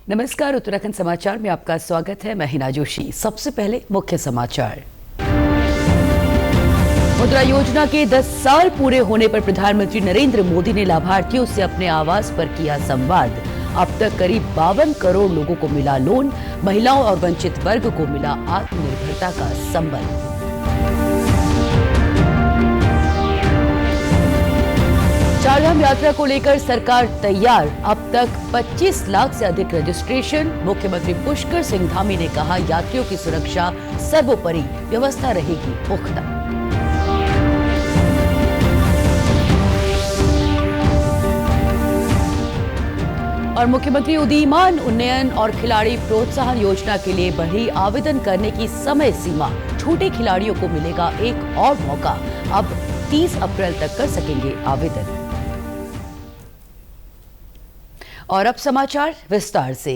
नमस्कार, उत्तराखंड समाचार में आपका स्वागत है। मैं हिना जोशी। सबसे पहले मुख्य समाचार। मुद्रा योजना के 10 साल पूरे होने पर प्रधानमंत्री नरेंद्र मोदी ने लाभार्थियों से अपने आवास पर किया संवाद। अब तक करीब 52 करोड़ लोगों को मिला लोन। महिलाओं और वंचित वर्ग को मिला आत्मनिर्भरता का संबल। चारधाम यात्रा को लेकर सरकार तैयार। अब तक 25 लाख से अधिक रजिस्ट्रेशन। मुख्यमंत्री पुष्कर सिंह धामी ने कहा, यात्रियों की सुरक्षा सर्वोपरि, व्यवस्था रहेगी पुख्ता। और मुख्यमंत्री उदीयमान उन्नयन और खिलाड़ी प्रोत्साहन योजना के लिए बढ़ी आवेदन करने की समय सीमा। छोटे खिलाड़ियों को मिलेगा एक और मौका। अब 30 अप्रैल तक कर सकेंगे आवेदन। और अब समाचार विस्तार से।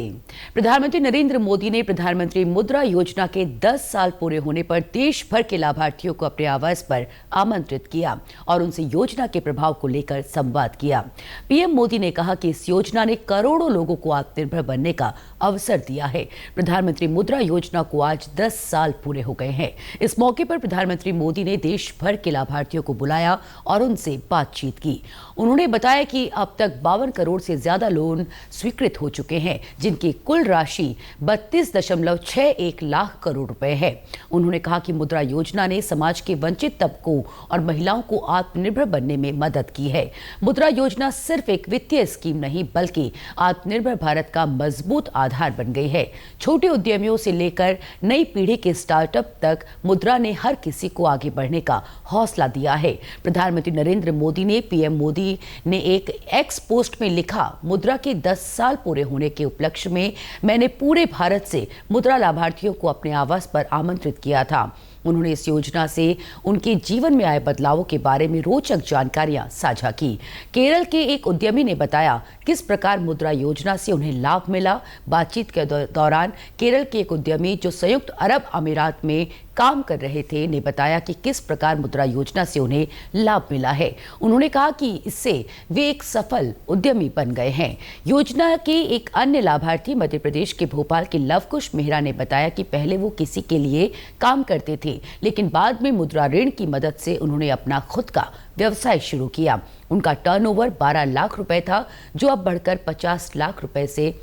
प्रधानमंत्री नरेंद्र मोदी ने प्रधानमंत्री मुद्रा योजना के 10 साल पूरे होने पर देश भर के लाभार्थियों को अपने आवास पर आमंत्रित किया और उनसे योजना के प्रभाव को लेकर संवाद किया। पीएम मोदी ने कहा कि इस योजना ने करोड़ों लोगों को आत्मनिर्भर बनने का अवसर दिया है। प्रधानमंत्री मुद्रा योजना को आज 10 साल पूरे हो गए हैं। इस मौके पर प्रधानमंत्री मोदी ने देश भर के लाभार्थियों को बुलाया और उनसे बातचीत की। उन्होंने बताया कि अब तक 52 करोड़ से ज्यादा लोन स्वीकृत हो चुके हैं, जिनकी कुल राशि 32.61 लाख करोड़ रुपए है। उन्होंने कहा कि मुद्रा योजना ने समाज के वंचित तबकों और महिलाओं को आत्मनिर्भर बनने में मदद की है। मुद्रा योजना सिर्फ एक वित्तीय स्कीम नहीं, बल्कि आत्मनिर्भर भारत का मजबूत आधार बन गई है। छोटे उद्यमियों से लेकर नई पीढ़ी के स्टार्टअप तक मुद्रा ने हर किसी को आगे बढ़ने का हौसला दिया है। प्रधानमंत्री नरेंद्र मोदी ने पीएम मोदी ने एक एक्स पोस्ट में लिखा, मुद्रा के 10 साल पूरे होने के उपलक्ष्य में मैंने पूरे भारत से मुद्रा लाभार्थियों को अपने आवास पर आमंत्रित किया था। उन्होंने इस योजना से उनके जीवन में आए बदलावों के बारे में रोचक जानकारियां साझा की। केरल के एक उद्यमी ने बताया किस प्रकार मुद्रा योजना से उन्हें लाभ मिला। बातचीत के दौरान केरल के एक उद्यमी जो संयुक्त अरब अमीरात में काम कर रहे थे ने बताया कि किस प्रकार मुद्रा योजना से उन्हें लाभ मिला है। उन्होंने कहा कि इससे वे एक सफल उद्यमी बन गए हैं। योजना के एक अन्य लाभार्थी मध्य प्रदेश के भोपाल के लवकुश मेहरा ने बताया कि पहले वो किसी के लिए काम करते थे, लेकिन बाद में मुद्रा ऋण की मदद से उन्होंने अपना खुद का व्यवसाय शुरू किया। उनका टर्नओवर 12 लाख रुपए था, जो अब बढ़कर 50 लाख रुपए से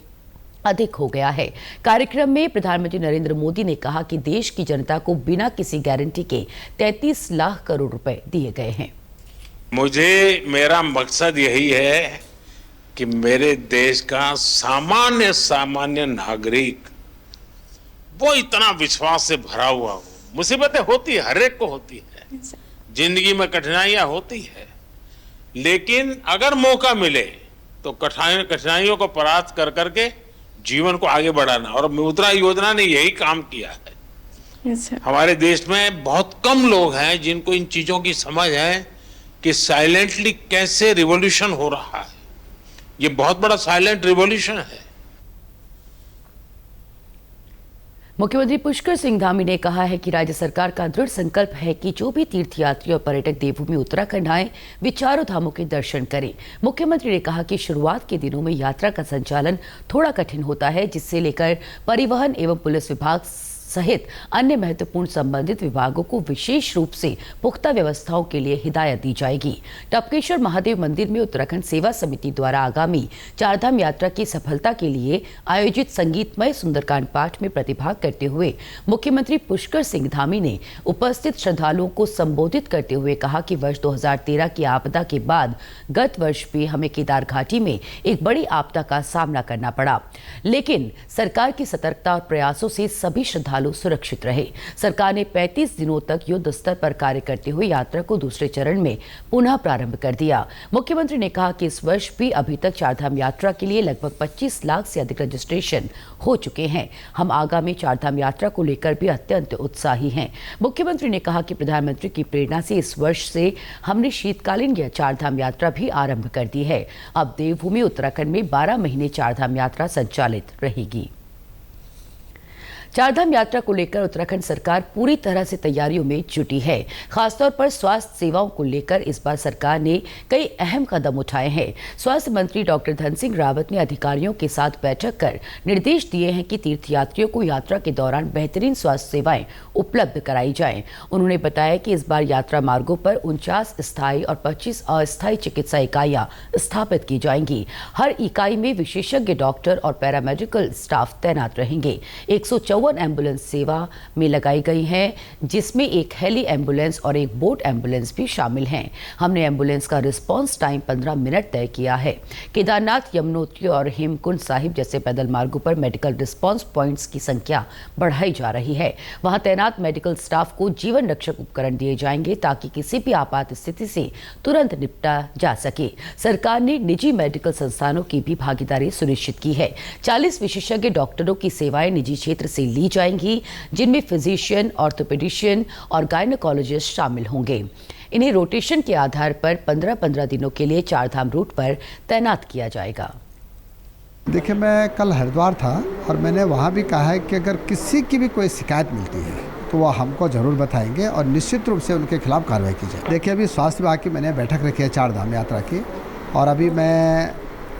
अधिक हो गया है। कार्यक्रम में प्रधानमंत्री नरेंद्र मोदी ने कहा कि देश की जनता को बिना किसी गारंटी के 33 लाख करोड़ रुपए दिए गए हैं। मेरा मकसद यही है कि मेरे देश का सामान्य नागरिक वो इतना विश्वास से भरा हुआ हो। मुसीबतें होती है, हर एक को होती है, जिंदगी में कठिनाइयां होती है, लेकिन अगर मौका मिले तो कठिनाइयों को परास्त कर करके जीवन को आगे बढ़ाना, और मुद्रा योजना ने यही काम किया है। हमारे देश में बहुत कम लोग हैं जिनको इन चीजों की समझ है कि साइलेंटली कैसे रिवॉल्यूशन हो रहा है। ये बहुत बड़ा साइलेंट रिवॉल्यूशन है। मुख्यमंत्री पुष्कर सिंह धामी ने कहा है कि राज्य सरकार का दृढ़ संकल्प है कि जो भी तीर्थयात्री और पर्यटक देवभूमि उत्तराखंड आए, वे चारों धामों के दर्शन करें। मुख्यमंत्री ने कहा कि शुरुआत के दिनों में यात्रा का संचालन थोड़ा कठिन होता है, जिससे लेकर परिवहन एवं पुलिस विभाग सहित अन्य महत्वपूर्ण संबंधित विभागों को विशेष रूप से पुख्ता व्यवस्थाओं के लिए हिदायत दी जाएगी। टपकेश्वर महादेव मंदिर में उत्तराखंड सेवा समिति द्वारा आगामी चारधाम यात्रा की सफलता के लिए आयोजित संगीतमय सुंदरकांड पाठ में प्रतिभाग करते हुए मुख्यमंत्री पुष्कर सिंह धामी ने उपस्थित श्रद्धालुओं को संबोधित करते हुए कहा कि वर्ष 2013 की आपदा के बाद गत वर्ष भी हमें केदार घाटी में एक बड़ी आपदा का सामना करना पड़ा, लेकिन सरकार की सतर्कता और प्रयासों से सभी श्रद्धालु सुरक्षित रहे। सरकार ने 35 दिनों तक युद्ध स्तर पर कार्य करते हुए यात्रा को दूसरे चरण में पुनः प्रारंभ कर दिया। मुख्यमंत्री ने कहा कि इस वर्ष भी अभी तक चारधाम यात्रा के लिए लगभग 25 लाख से अधिक रजिस्ट्रेशन हो चुके हैं। हम आगामी चारधाम यात्रा को लेकर भी अत्यंत उत्साही हैं। मुख्यमंत्री ने कहा कि प्रधानमंत्री की प्रेरणा से इस वर्ष से हमने शीतकालीन चारधाम यात्रा भी आरंभ कर दी है। अब देवभूमि उत्तराखंड में 12 महीने चारधाम यात्रा संचालित रहेगी। चारधाम यात्रा को लेकर उत्तराखंड सरकार पूरी तरह से तैयारियों में जुटी है। खासतौर पर स्वास्थ्य सेवाओं को लेकर इस बार सरकार ने कई अहम कदम उठाए हैं। स्वास्थ्य मंत्री डॉक्टर धन सिंह रावत ने अधिकारियों के साथ बैठक कर निर्देश दिए हैं कि तीर्थयात्रियों को यात्रा के दौरान बेहतरीन स्वास्थ्य सेवाएं उपलब्ध कराई जाएं। उन्होंने बताया कि इस बार यात्रा मार्गों पर 49 स्थायी और 25 अस्थायी चिकित्सा इकाइयां स्थापित की जाएंगी। हर इकाई में विशेषज्ञ डॉक्टर और पैरामेडिकल स्टाफ तैनात रहेंगे। 154 एम्बुलेंस सेवा में लगाई गई हैं, जिसमें एक हेली एम्बुलेंस और एक बोट एम्बुलेंस भी शामिल हैं। हमने एम्बुलेंस का रिस्पांस टाइम 15 मिनट तय किया है। केदारनाथ, यमुनोत्री और हेमकुंड साहिब जैसे पैदल मार्गों पर मेडिकल रिस्पांस पॉइंट्स की संख्या बढ़ाई जा रही है। वहां तैनात मेडिकल स्टाफ को जीवन रक्षक उपकरण दिए जाएंगे ताकि किसी भी आपात स्थिति से तुरंत निपटा जा सके। सरकार ने निजी मेडिकल संस्थानों की भी भागीदारी सुनिश्चित की है। 40 विशेषज्ञ डॉक्टरों की सेवाएं निजी क्षेत्र से ली जाएंगी, जिनमें फिजिशियन, ऑर्थोपेडिशियन और गायनेकोलॉजिस्ट शामिल होंगे। इन्हें रोटेशन के आधार पर 15-15 दिनों के लिए चारधाम रूट पर तैनात किया जाएगा। देखिए, मैं कल हरिद्वार था और मैंने वहाँ भी कहा है कि अगर किसी की भी कोई शिकायत मिलती है तो वह हमको ज़रूर बताएंगे और निश्चित रूप से उनके खिलाफ कार्रवाई की जाए। देखिए, अभी स्वास्थ्य विभाग की मैंने बैठक रखी है चारधाम यात्रा की, और अभी मैं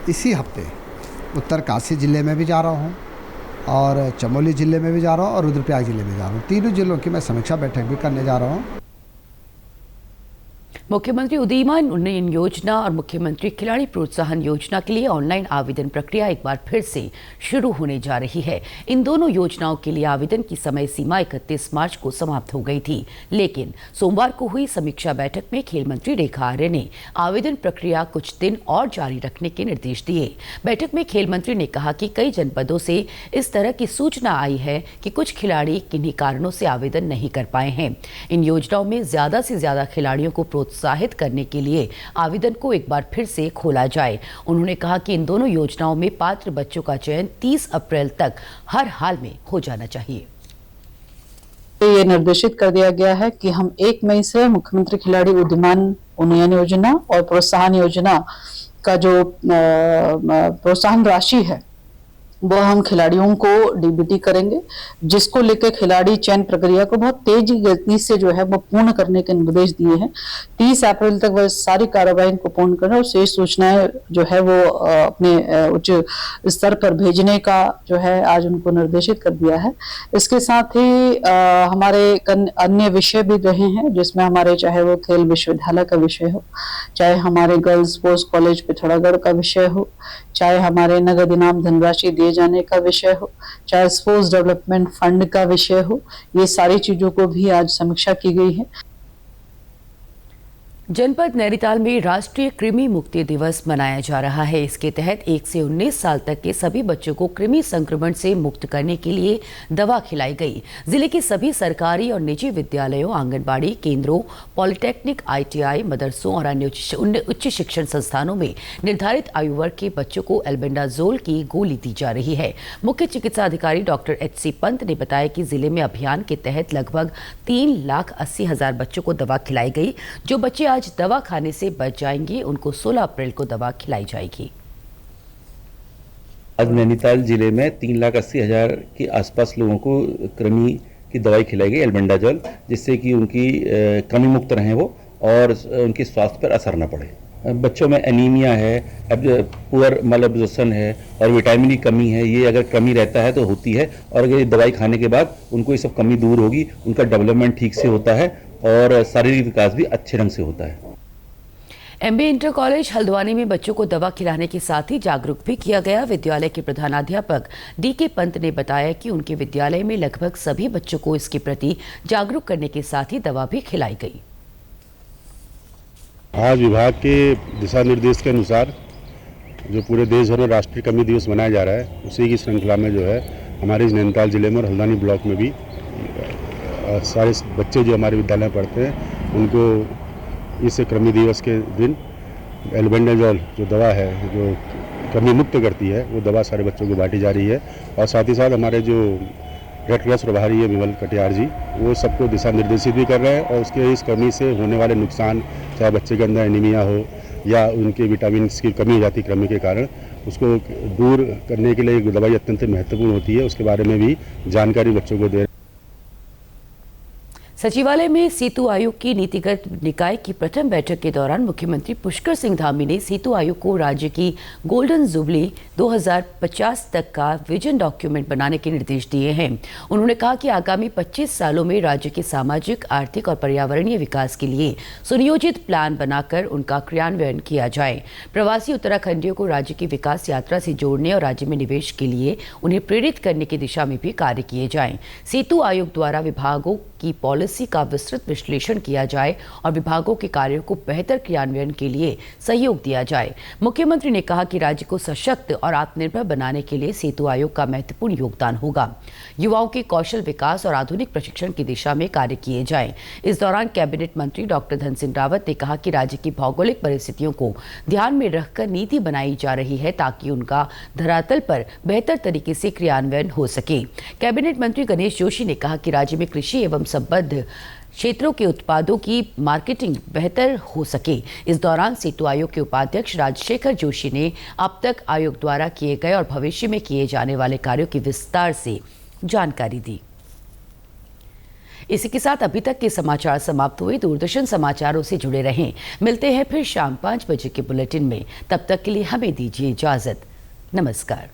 इसी हफ्ते उत्तरकाशी ज़िले में भी जा रहा हूँ और चमोली ज़िले में भी जा रहा हूँ और रुद्रप्रयाग ज़िले में जा रहा हूँ। तीनों जिलों की मैं समीक्षा बैठक भी करने जा रहा हूँ। मुख्यमंत्री उदीयमान उन्नयन योजना और मुख्यमंत्री खिलाड़ी प्रोत्साहन योजना के लिए ऑनलाइन आवेदन प्रक्रिया एक बार फिर से शुरू होने जा रही है। इन दोनों योजनाओं के लिए आवेदन की समय सीमा 31 मार्च को समाप्त हो गई थी, लेकिन सोमवार को हुई समीक्षा बैठक में खेल मंत्री रेखा आर्य ने आवेदन प्रक्रिया कुछ दिन और जारी रखने के निर्देश दिए। बैठक में खेल मंत्री ने कहा कि कई जनपदों से इस तरह की सूचना आई है कि कुछ खिलाड़ी किन्हीं कारणों से आवेदन नहीं कर पाए हैं। इन योजनाओं में ज्यादा से ज्यादा खिलाड़ियों को प्रोत्साहित करने के लिए आवेदन को एक बार फिर से खोला जाए। उन्होंने कहा कि इन दोनों योजनाओं में पात्र बच्चों का चयन 30 अप्रैल तक हर हाल में हो जाना चाहिए। ये निर्देशित कर दिया गया है कि हम 1 मई से मुख्यमंत्री खिलाड़ी उद्यमान उन्नयन योजना और प्रोत्साहन योजना का जो प्रोत्साहन राशि है वो हम खिलाड़ियों को डीबीटी करेंगे, जिसको लेकर खिलाड़ी चयन प्रक्रिया को बहुत तेजी गति से जो है वो पूर्ण करने के निर्देश दिए हैं। 30 अप्रैल तक वह सारी कार्रवाई को पूर्ण करना और शेष सूचनाएं जो है वो अपने उच्च स्तर पर भेजने का जो है आज उनको निर्देशित कर दिया है। इसके साथ ही हमारे अन्य विषय भी रहे हैं, जिसमें हमारे चाहे वो खेल विश्वविद्यालय का विषय हो, चाहे हमारे गर्ल्स स्पोर्ट्स कॉलेज पिथौरागढ़ का विषय हो, चाहे हमारे नगद इनाम धनराशि दिए जाने का विषय हो, चाहे स्पोर्ट्स डेवलपमेंट फंड का विषय हो, ये सारी चीजों को भी आज समीक्षा की गई है। जनपद नैनीताल में राष्ट्रीय कृमि मुक्ति दिवस मनाया जा रहा है। इसके तहत 1 से 19 साल तक के सभी बच्चों को कृमि संक्रमण से मुक्त करने के लिए दवा खिलाई गई। जिले के सभी सरकारी और निजी विद्यालयों, आंगनबाड़ी केंद्रों, पॉलिटेक्निक, ITI, मदरसों और अन्य उच्च शिक्षण संस्थानों में निर्धारित आयु वर्ग के बच्चों को एल्बेंडाजोल की गोली दी जा रही है। मुख्य चिकित्सा अधिकारी डॉक्टर HC पंत ने बताया कि जिले में अभियान के तहत लगभग 3,80,000 बच्चों को दवा खिलाई गई। जो बच्चे आज दवा खाने से बच जाएंगे, उनको 16 अप्रैल को दवा खिलाई जाएगी। आज नैनीताल जिले में 3,80,000 के आसपास लोगों को कृमि की दवाई खिलाई गई, एल्बेंडाजोल, जिससे कि उनकी कृमि मुक्त रहें वो और उनके स्वास्थ्य पर असर न पड़े। बच्चों में एनीमिया है, पुअर माल एब्जॉर्प्शन है और विटामिन की कमी है। ये अगर कमी रहता है तो होती है, और अगर ये दवाई खाने के बाद उनको ये सब कमी दूर होगी, उनका डेवलपमेंट ठीक से होता है और शारीरिक विकास भी अच्छे ढंग से होता है। MB इंटर कॉलेज हल्द्वानी में बच्चों को दवा खिलाने के साथ ही जागरूक भी किया गया। विद्यालय के प्रधानाध्यापक DK पंत ने बताया कि उनके विद्यालय में लगभग सभी बच्चों को इसके प्रति जागरूक करने के साथ ही दवा भी खिलाई गई। आज विभाग के दिशा निर्देश के अनुसार जो पूरे देश भर में राष्ट्रीय कृमि दिवस मनाया जा रहा है, उसी की श्रृंखला में जो है हमारे नैनीताल जिले में और हल्द्वानी ब्लॉक में भी सारे बच्चे जो हमारे विद्यालय में पढ़ते हैं उनको इस कृमि दिवस के दिन एल्बेंडाजोल जो दवा है जो कृमि मुक्त करती है, वो दवा सारे बच्चों को बांटी जा रही है। और साथ ही साथ हमारे जो रेड क्रॉस प्रभारी है विमल कटियार जी, वो सबको दिशा निर्देशित भी कर रहे हैं और उसके इस कृमि से होने वाले नुकसान, चाहे बच्चे के अंदर एनीमिया हो या उनके विटामिन की कमी हो जाती है कृमि के कारण, उसको दूर करने के लिए एक दवाई अत्यंत महत्वपूर्ण होती है, उसके बारे में भी जानकारी बच्चों को दे। सचिवालय में सेतु आयोग की नीतिगत निकाय की प्रथम बैठक के दौरान मुख्यमंत्री पुष्कर सिंह धामी ने सेतु आयोग को राज्य की गोल्डन जुबली 2050 तक का विजन डॉक्यूमेंट बनाने के निर्देश दिए हैं। उन्होंने कहा कि आगामी 25 सालों में राज्य के सामाजिक, आर्थिक और पर्यावरणीय विकास के लिए सुनियोजित प्लान बनाकर उनका क्रियान्वयन किया जाए। प्रवासी उत्तराखंडियों को राज्य की विकास यात्रा से जोड़ने और राज्य में निवेश के लिए उन्हें प्रेरित करने की दिशा में भी कार्य किए जाएं। सेतु आयोग द्वारा विभागों की पॉलिसी का विस्तृत विश्लेषण किया जाए और विभागों के कार्यों को बेहतर क्रियान्वयन के लिए सहयोग दिया जाए। मुख्यमंत्री ने कहा कि राज्य को सशक्त और आत्मनिर्भर बनाने के लिए सेतु आयोग का महत्वपूर्ण योगदान होगा। युवाओं के कौशल विकास और आधुनिक प्रशिक्षण की दिशा में कार्य किए जाएं। इस दौरान कैबिनेट मंत्री डॉक्टर धन सिंह रावत ने कहा कि राज्य की भौगोलिक परिस्थितियों को ध्यान में रखकर नीति बनाई जा रही है ताकि उनका धरातल पर बेहतर तरीके से क्रियान्वयन हो सके। कैबिनेट मंत्री गणेश जोशी ने कहा कि राज्य में कृषि एवं संबद्ध क्षेत्रों के उत्पादों की मार्केटिंग बेहतर हो सके। इस दौरान सेतु आयोग के उपाध्यक्ष राजशेखर जोशी ने अब तक आयोग द्वारा किए गए और भविष्य में किए जाने वाले कार्यों की विस्तार से जानकारी दी। इसी के साथ अभी तक के समाचार समाप्त हुए। दूरदर्शन समाचारों से जुड़े रहें। मिलते हैं फिर शाम 5 बजे के बुलेटिन में। तब तक के लिए हमें दीजिए इजाजत। नमस्कार।